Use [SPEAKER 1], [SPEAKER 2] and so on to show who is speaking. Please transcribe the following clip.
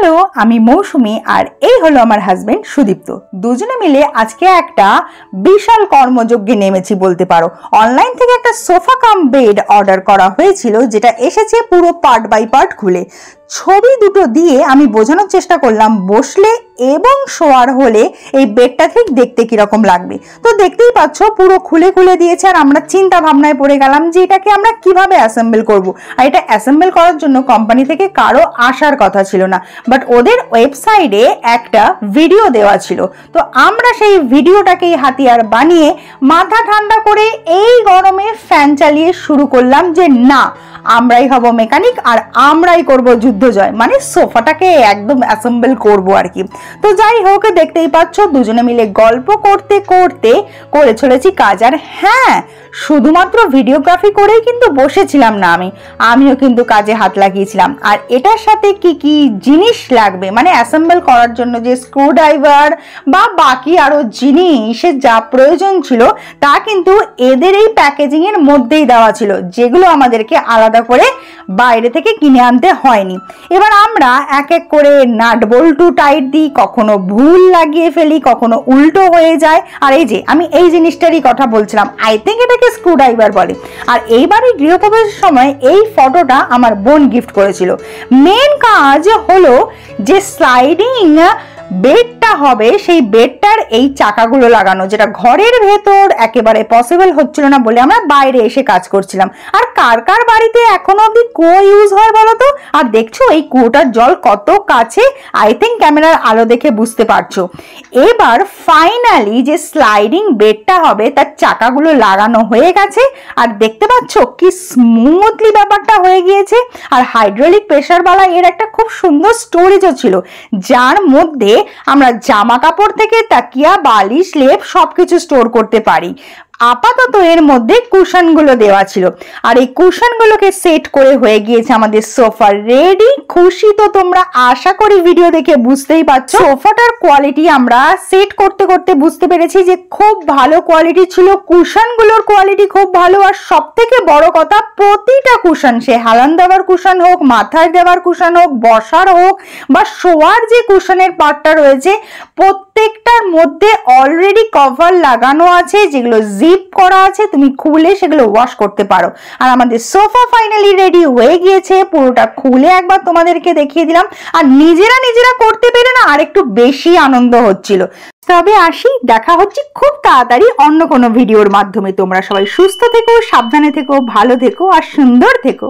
[SPEAKER 1] Hello, আমি মৌসুমী আর এই হলো আমার হাজবেন্ড সুদীপ্ত। দুজনে মিলে আজকে একটা বিশাল কর্মযজ্ঞে নেমেছি বলতে পারো। অনলাইন থেকে একটা সোফা কাম বেড অর্ডার করা হয়েছিল, যেটা এসেছে পুরো পার্ট বাই পার্ট খুলে। ছবি দুটো দিয়ে আমি বোঝানোর চেষ্টা করলাম বসলে এবং শোয়ার হলে এই বেডটা ঠিক দেখতে কিরকম লাগবে। তো দেখতেই পাচ্ছ পুরো খুলে খুলে দিয়েছে, আর আমরা চিন্তা ভাবনায় পড়ে গেলাম যে এটাকে আমরা কিভাবে অ্যাসেম্বল করব। আর এটা অ্যাসেম্বল করার জন্য কোম্পানি থেকে কারো আসার কথা ছিল না, বাট ওদের ওয়েবসাইটে একটা ভিডিও দেওয়া ছিল। তো আমরা সেই ভিডিওটাকেই হাতিয়ার বানিয়ে মাথা ঠান্ডা করে এই গরমে ফ্যান চালিয়ে শুরু করলাম যে না, আমরাই হব মেকানিক আর আমরাই করব যুদ্ধ জয়, মানে সোফাটাকে একদম অ্যাসেম্বল করব আর কি। তো যাই হোক, দেখতেই পাচ্ছ দুজনে মিলে গল্প করতে করতে করে চলেছি কাজ। আর হ্যাঁ, শুধুমাত্র ভিডিওগ্রাফি করেই কিন্তু বসেছিলাম না, আমিও কিন্তু কাজে হাত লাগিয়েছিলাম। আর এটার সাথে কি কি জিনিস লাগবে, মানে অ্যাসেম্বল করার জন্য যে স্ক্রু ড্রাইভার বা বাকি আরো জিনিসের যা প্রয়োজন ছিল তা কিন্তু এদের এই প্যাকেজিং এর মধ্যেই দেওয়া ছিল, যেগুলো আমাদেরকে আলাদা করে বাইরে থেকে কিনে আনতে হয়নি। এবার আমরা এক এক করে নাট বল্টু টাইট দিই, কখনো ভুল লাগিয়ে ফেলি, কখনো উল্টো হয়ে যায়। আর এই যে আমি এই জিনিসটারই কথা বলছিলাম, আই থিঙ্ক এটাকে স্ক্রু ড্রাইভার বলে। আর এইবারে গৃহপ্রবেশের সময় এই ফটোটা আমার বোন গিফট করেছিল। মেন কাজ হলো যে স্লাইডিং বেডটা হবে, সেই বেডটার এই চাকাগুলো লাগানো, যেটা ঘরের ভেতর একেবারে পসিবল হচ্ছিল না বলে আমরা বাইরে এসে কাজ করছিলাম। আর কার কার বাড়িতে এখনো অব্দি কুয়ো ইউজ হয় বলো তো? আর দেখছো এই কুয়োটার জল কত কাছে, আই থিঙ্ক ক্যামেরার আলো দেখে বুঝতে পারছো। এবার ফাইনালি যে স্লাইডিং বেডটা হবে তার চাকাগুলো লাগানো হয়ে গেছে, আর দেখতে পাচ্ছ কি স্মুথলি ব্যাপারটা হয়ে গিয়েছে। আর হাইড্রোলিক প্রেসারওয়ালা এর একটা খুব সুন্দর স্টোরেজও ছিল, যার মধ্যে আমরা জামা কাপড় থেকে তাকিয়া, বালিশ, লেপ সবকিছু স্টোর করতে পারি। আপাতত এর মধ্যে কুশন গুলো দেওয়া ছিল, আর এই কুশন গুলোকে সেট করে হয়ে গিয়েছে আমাদের সোফা রেডি। খুশি তো তোমরা আশা করি ভিডিও দেখে বুঝতেই পারছো। সোফাটার কোয়ালিটি আমরা সেট করতে করতে বুঝতে পেরেছি যে খুব ভালো কোয়ালিটি ছিল, কুশন গুলোর কোয়ালিটি খুব ভালো। আর সব থেকে বড় কথা, প্রতিটা কুশন, সে হেলান দেওয়ার কুশন হোক, মাথায় দেওয়ার কুশন হোক, বসার হোক বা শোয়ার যে কুশনের পার্টটা রয়েছে, প্রত্যেকটার মধ্যে অলরেডি কভার লাগানো আছে, যেগুলো জিপ করা আছে, তুমি খুলে সেগুলো ওয়াশ করতে পারো। আর আমাদের সোফা ফাইনালি রেডি হয়ে গিয়েছে, পুরোটা খুলে একবার তোমাদেরকে দেখিয়ে দিলাম। আর নিজেরা করতে পেরে না আর একটু বেশি আনন্দ হচ্ছিল। তবে আসি, দেখা হচ্ছে খুব তাড়াতাড়ি অন্য কোনো ভিডিওর মাধ্যমে। তোমরা সবাই সুস্থ থেকো, সাবধানে থেকো, ভালো থেকো আর সুন্দর থেকো।